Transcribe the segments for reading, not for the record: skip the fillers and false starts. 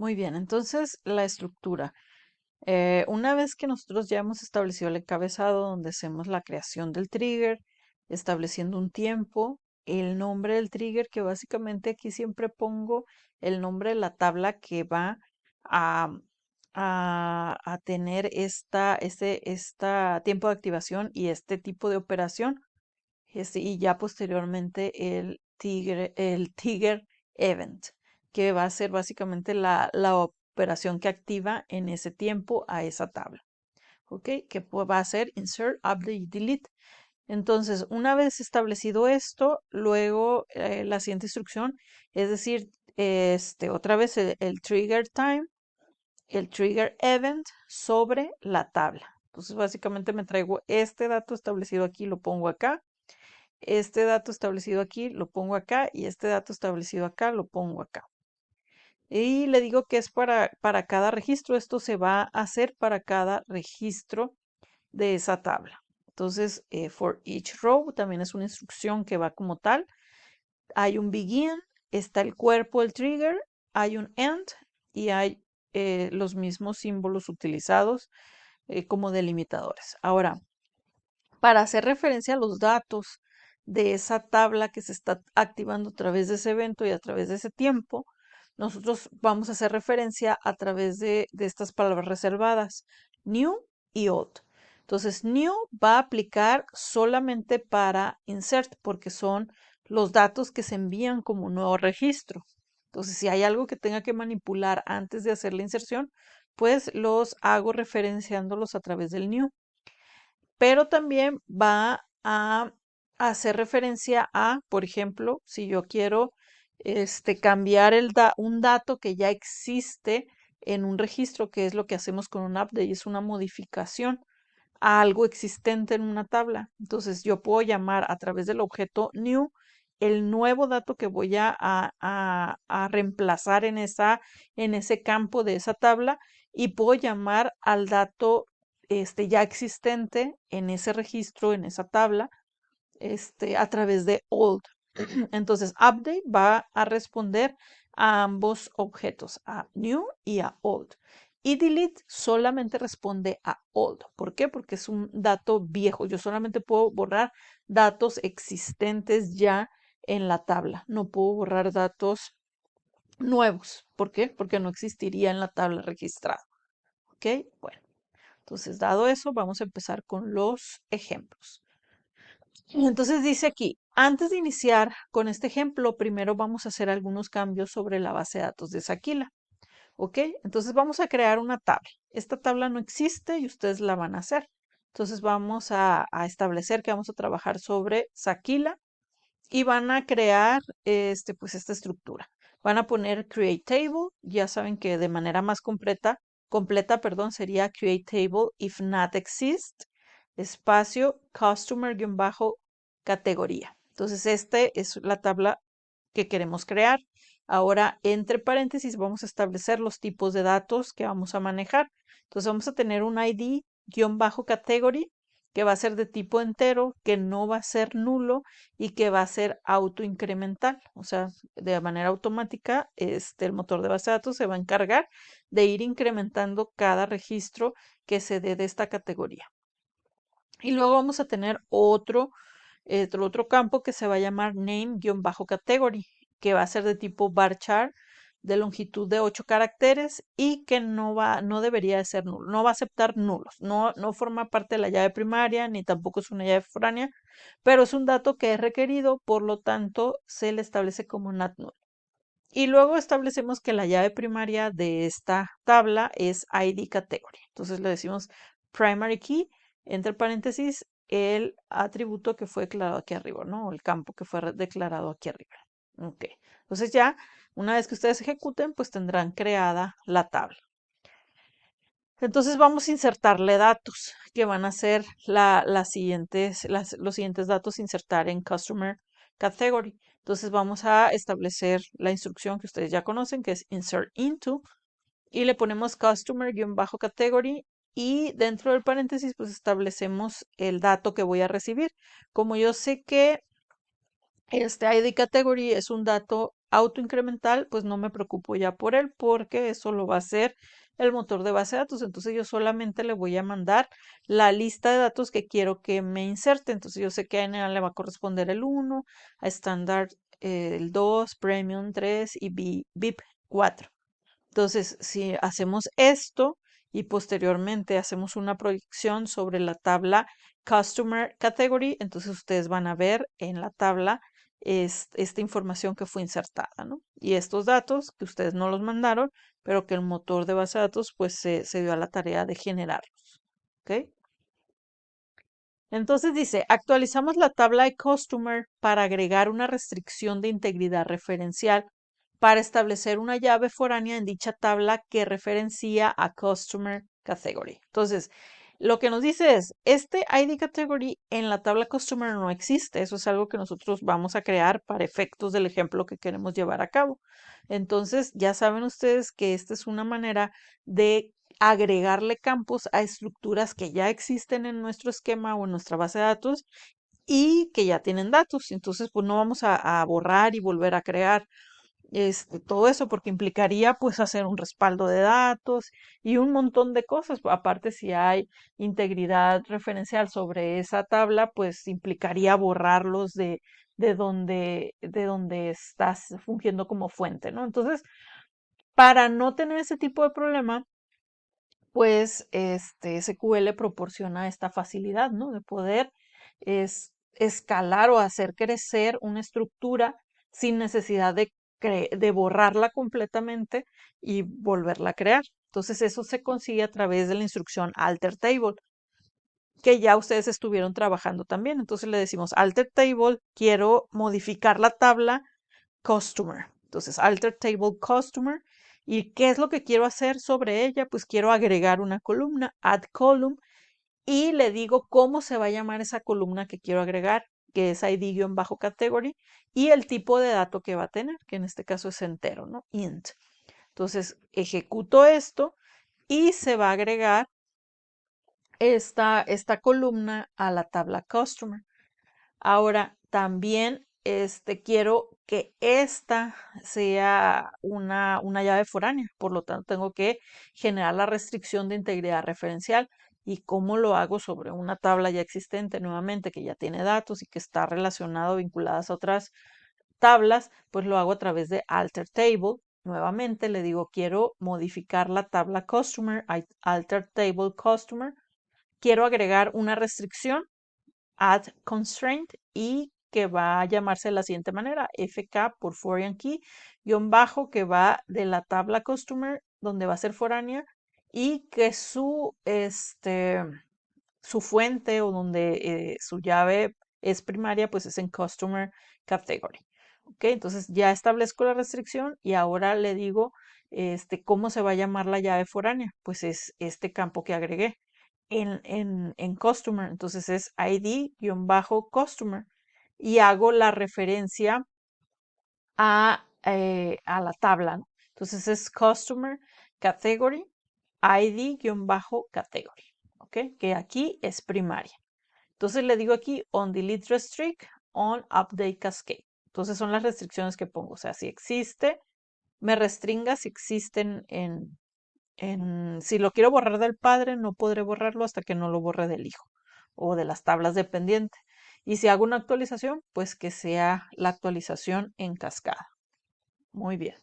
Muy bien, entonces la estructura. Una vez que nosotros ya hemos establecido el encabezado donde hacemos la creación del trigger, estableciendo un tiempo, el nombre del trigger, que básicamente aquí siempre pongo el nombre de la tabla que va a, a tener esta tiempo de activación y este tipo de operación, y ya posteriormente el trigger event, que va a ser básicamente la operación que activa en ese tiempo a esa tabla. ¿Ok? Que va a ser insert, update y delete. Entonces, una vez establecido esto, luego la siguiente instrucción, es decir, otra vez el trigger time, el trigger event sobre la tabla. Entonces, básicamente me traigo este dato establecido aquí, lo pongo acá. Este dato establecido aquí lo pongo acá y este dato establecido acá lo pongo acá. Y le digo que es para cada registro. Esto se va a hacer para cada registro de esa tabla. Entonces, for each row también es una instrucción que va como tal. Hay un begin, está el cuerpo del trigger, hay un end y hay los mismos símbolos utilizados como delimitadores. Ahora, para hacer referencia a los datos de esa tabla que se está activando a través de ese evento y a través de ese tiempo, nosotros vamos a hacer referencia a través de estas palabras reservadas, new y old. Entonces, new va a aplicar solamente para insert porque son los datos que se envían como un nuevo registro. Entonces, si hay algo que tenga que manipular antes de hacer la inserción, pues los hago referenciándolos a través del new, pero también va a hacer referencia a, por ejemplo, si yo quiero cambiar un dato que ya existe en un registro, que es lo que hacemos con un update, es una modificación a algo existente en una tabla. Entonces yo puedo llamar a través del objeto new el nuevo dato que voy a reemplazar en ese campo de esa tabla, y puedo llamar al dato ya existente en ese registro, en esa tabla, a través de old. Entonces, update va a responder a ambos objetos, a new y a old. Y delete solamente responde a old. ¿Por qué? Porque es un dato viejo. Yo solamente puedo borrar datos existentes ya en la tabla. No puedo borrar datos nuevos. ¿Por qué? Porque no existiría en la tabla registrada. ¿Ok? Bueno, entonces dado eso, vamos a empezar con los ejemplos. Entonces dice aquí, antes de iniciar con este ejemplo, primero vamos a hacer algunos cambios sobre la base de datos de Saquila. ¿Ok? Entonces vamos a crear una tabla. Esta tabla no existe y ustedes la van a hacer. Entonces vamos a establecer que vamos a trabajar sobre Saquila y van a crear pues esta estructura. Van a poner create table. Ya saben que de manera más completa, perdón, sería create table if not exist, espacio customer-categoría. Entonces, este es la tabla que queremos crear. Ahora, entre paréntesis, vamos a establecer los tipos de datos que vamos a manejar. Entonces, vamos a tener un ID-category que va a ser de tipo entero, que no va a ser nulo y que va a ser autoincremental. O sea, de manera automática, el motor de base de datos se va a encargar de ir incrementando cada registro que se dé de esta categoría. Y luego vamos a tener otro campo que se va a llamar name-category, que va a ser de tipo varchar de longitud de 8 caracteres y que no debería de ser nulo, no va a aceptar nulos, no forma parte de la llave primaria ni tampoco es una llave foránea, pero es un dato que es requerido, por lo tanto se le establece como not null. Y luego establecemos que la llave primaria de esta tabla es ID category. Entonces le decimos primary key, entre paréntesis, el atributo que fue declarado aquí arriba, ¿no? El campo que fue declarado aquí arriba. Ok. Entonces ya, una vez que ustedes ejecuten, pues tendrán creada la tabla. Entonces vamos a insertarle datos que van a ser los siguientes datos a insertar en Customer Category. Entonces vamos a establecer la instrucción que ustedes ya conocen, que es insert into, y le ponemos customer-category, y dentro del paréntesis pues establecemos el dato que voy a recibir. Como yo sé que este ID category es un dato autoincremental, pues no me preocupo ya por él porque eso lo va a hacer el motor de base de datos. Entonces yo solamente le voy a mandar la lista de datos que quiero que me inserte. Entonces yo sé que a N le va a corresponder el 1, a Standard el 2, Premium 3 y VIP 4. Entonces, si hacemos esto y posteriormente hacemos una proyección sobre la tabla Customer Category, entonces ustedes van a ver en la tabla esta información que fue insertada, ¿no? Y estos datos que ustedes no los mandaron, pero que el motor de base de datos pues se dio a la tarea de generarlos, ¿ok? Entonces dice, actualizamos la tabla de Customer para agregar una restricción de integridad referencial para establecer una llave foránea en dicha tabla que referencia a Customer Category. Entonces, lo que nos dice es, este ID Category en la tabla Customer no existe. Eso es algo que nosotros vamos a crear para efectos del ejemplo que queremos llevar a cabo. Entonces, ya saben ustedes que esta es una manera de agregarle campos a estructuras que ya existen en nuestro esquema o en nuestra base de datos y que ya tienen datos. Entonces, pues no vamos a borrar y volver a crear todo eso porque implicaría pues hacer un respaldo de datos y un montón de cosas. Aparte, si hay integridad referencial sobre esa tabla, pues implicaría borrarlos de donde estás fungiendo como fuente, ¿no? Entonces, para no tener ese tipo de problema, pues SQL proporciona esta facilidad, ¿no? De poder escalar o hacer crecer una estructura sin necesidad de borrarla completamente y volverla a crear. Entonces eso se consigue a través de la instrucción alter table, que ya ustedes estuvieron trabajando también. Entonces le decimos alter table, quiero modificar la tabla customer. Entonces, alter table customer. ¿Y qué es lo que quiero hacer sobre ella? Pues quiero agregar una columna, add column, y le digo cómo se va a llamar esa columna que quiero agregar, que es ID-category, y el tipo de dato que va a tener, que en este caso es entero, ¿no? Int. Entonces, ejecuto esto y se va a agregar esta columna a la tabla customer. Ahora, también quiero que esta sea una llave foránea, por lo tanto tengo que generar la restricción de integridad referencial. ¿Y cómo lo hago sobre una tabla ya existente nuevamente que ya tiene datos y que está relacionado, vinculadas a otras tablas? Pues lo hago a través de alter table. Nuevamente le digo, quiero modificar la tabla customer, alter table customer. Quiero agregar una restricción add constraint y que va a llamarse de la siguiente manera, fk por foreign key, guión bajo que va de la tabla customer, donde va a ser foránea, y que su fuente o donde su llave es primaria, pues es en customer category. ¿Ok? Entonces ya establezco la restricción y ahora le digo cómo se va a llamar la llave foránea. Pues es este campo que agregué en Customer. Entonces es ID-Customer y hago la referencia a la tabla, ¿no? Entonces es Customer Category ID-Category, ¿ok? Que aquí es primaria. Entonces le digo aquí on delete restrict, on update cascade. Entonces son las restricciones que pongo. O sea, si existe, me restringa si existen si lo quiero borrar del padre, no podré borrarlo hasta que no lo borre del hijo o de las tablas dependientes. Y si hago una actualización, pues que sea la actualización en cascada. Muy bien.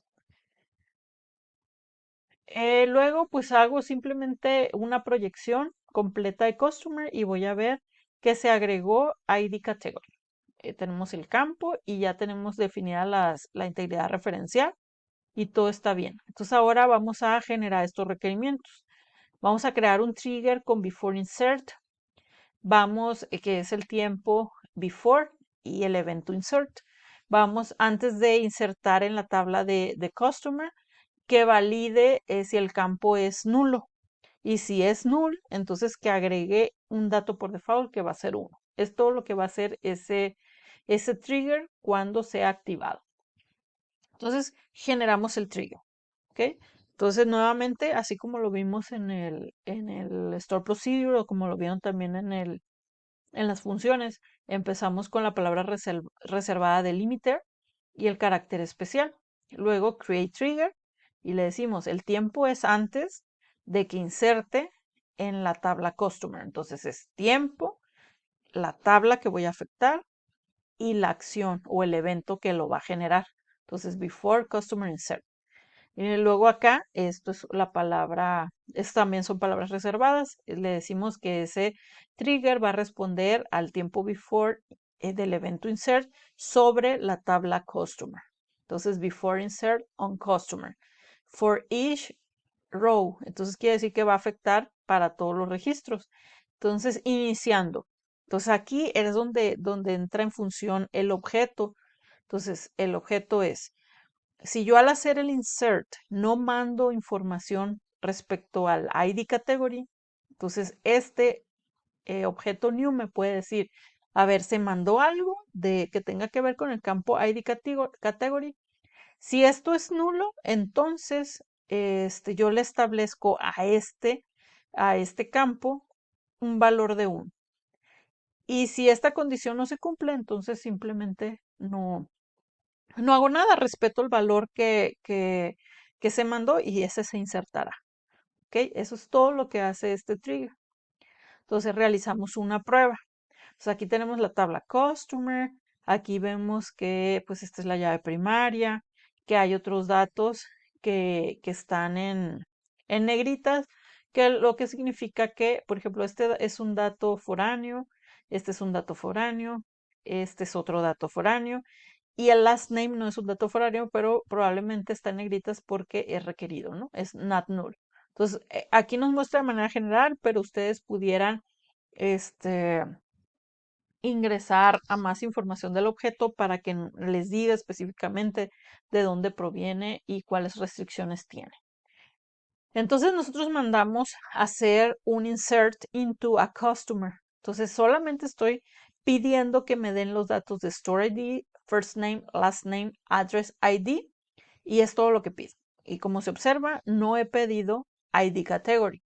Luego, pues hago simplemente una proyección completa de Customer y voy a ver que se agregó ID Category. Tenemos el campo y ya tenemos definida la integridad referencial y todo está bien. Entonces ahora vamos a generar estos requerimientos. Vamos a crear un trigger con before insert. Que es el tiempo before y el evento insert. Vamos, antes de insertar en la tabla de customer, que valide si el campo es nulo. Y si es null, entonces que agregue un dato por default que va a ser 1. Es todo lo que va a hacer ese trigger cuando sea activado. Entonces generamos el trigger. ¿Ok? Entonces nuevamente, así como lo vimos en el store procedure o como lo vieron también en las funciones, empezamos con la palabra reservada delimiter y el carácter especial. Luego create trigger y le decimos el tiempo es antes de que inserte en la tabla customer. Entonces es tiempo, la tabla que voy a afectar y la acción o el evento que lo va a generar. Entonces before customer insert. Y luego acá, esto es la palabra, también son palabras reservadas. Le decimos que ese trigger va a responder al tiempo before del evento insert sobre la tabla customer. Entonces, before insert on customer. For each row. Entonces, quiere decir que va a afectar para todos los registros. Entonces, iniciando. Entonces, aquí es donde entra en función el objeto. Entonces, el objeto es si yo al hacer el insert no mando información respecto al ID category, entonces este objeto new me puede decir, a ver, se mandó algo de que tenga que ver con el campo ID category. Si esto es nulo, entonces yo le establezco a este campo un valor de 1. Y si esta condición no se cumple, entonces simplemente no hago nada, respeto el valor que se mandó y ese se insertará. ¿Ok? Eso es todo lo que hace este trigger. Entonces realizamos una prueba. Entonces aquí tenemos la tabla customer, aquí vemos que pues esta es la llave primaria, que hay otros datos que están en negritas, que lo que significa que, por ejemplo, este es un dato foráneo, este es un dato foráneo, este es otro dato foráneo, y el last name no es un dato foráneo, pero probablemente está en negritas porque es requerido, ¿no? Es not null. Entonces, aquí nos muestra de manera general, pero ustedes pudieran, este, ingresar a más información del objeto para que les diga específicamente de dónde proviene y cuáles restricciones tiene. Entonces nosotros mandamos hacer un insert into a customer. Entonces solamente estoy pidiendo que me den los datos de store ID, first name, last name, address ID y es todo lo que pido. Y como se observa, no he pedido ID category.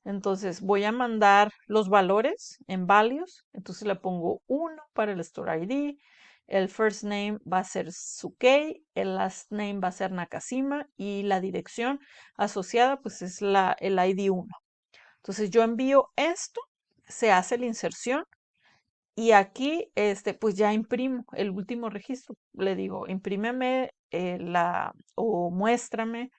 Entonces voy a mandar los valores en values. Entonces le pongo 1 para el store ID. El first name va a ser Sukei, el last name va a ser Nakashima y la dirección asociada pues es el ID 1. Entonces yo envío esto, se hace la inserción y aquí pues ya imprimo el último registro. Le digo, imprímeme o muéstrame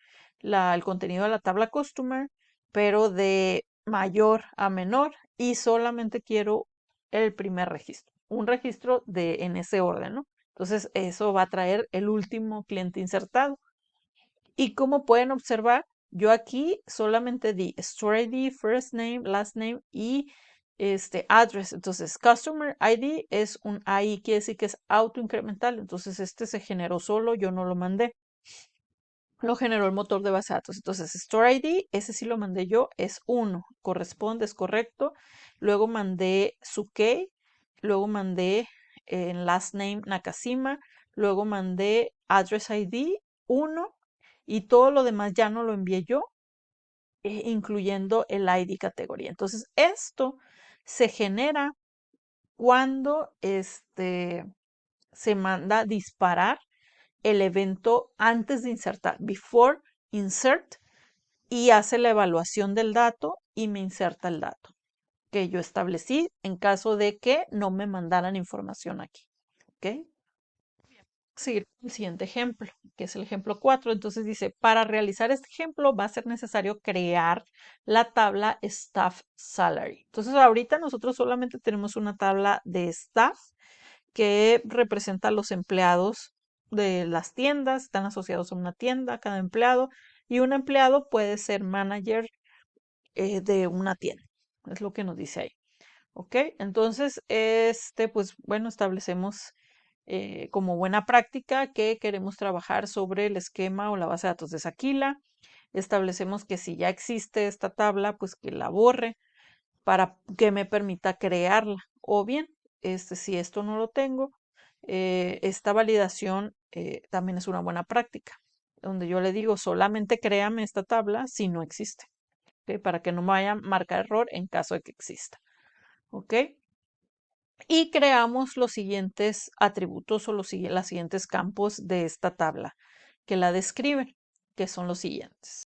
el contenido de la tabla customer, pero de mayor a menor y solamente quiero el primer registro, un registro en ese orden, ¿no? Entonces eso va a traer el último cliente insertado. Y como pueden observar, yo aquí solamente di store ID, first name, last name y address. Entonces, customer ID es un AI, quiere decir que es autoincremental. Entonces, este se generó solo, yo no lo mandé. Lo generó el motor de base de datos. Entonces, store ID, ese sí lo mandé yo, es 1, corresponde, es correcto. Luego mandé Sukei, luego mandé en last name Nakashima, luego mandé address ID 1 y todo lo demás ya no lo envié yo, incluyendo el ID categoría. Entonces, esto se genera cuando se manda disparar el evento antes de insertar, before insert, y hace la evaluación del dato y me inserta el dato que yo establecí en caso de que no me mandaran información aquí. ¿Ok? Seguir con el siguiente ejemplo, que es el ejemplo 4. Entonces dice, para realizar este ejemplo va a ser necesario crear la tabla Staff Salary. Entonces ahorita nosotros solamente tenemos una tabla de staff que representa a los empleados de las tiendas, están asociados a una tienda, cada empleado, y un empleado puede ser manager de una tienda. Es lo que nos dice ahí. ¿Ok? Entonces, pues bueno, establecemos como buena práctica que queremos trabajar sobre el esquema o la base de datos de Saquila. Establecemos que si ya existe esta tabla, pues que la borre para que me permita crearla. O bien, si esto no lo tengo, esta validación también es una buena práctica, donde yo le digo solamente créame esta tabla si no existe, ¿ok? Para que no me vaya a marcar error en caso de que exista. ¿Ok? y creamos los siguientes atributos o los siguientes campos de esta tabla que la describen, que son los siguientes.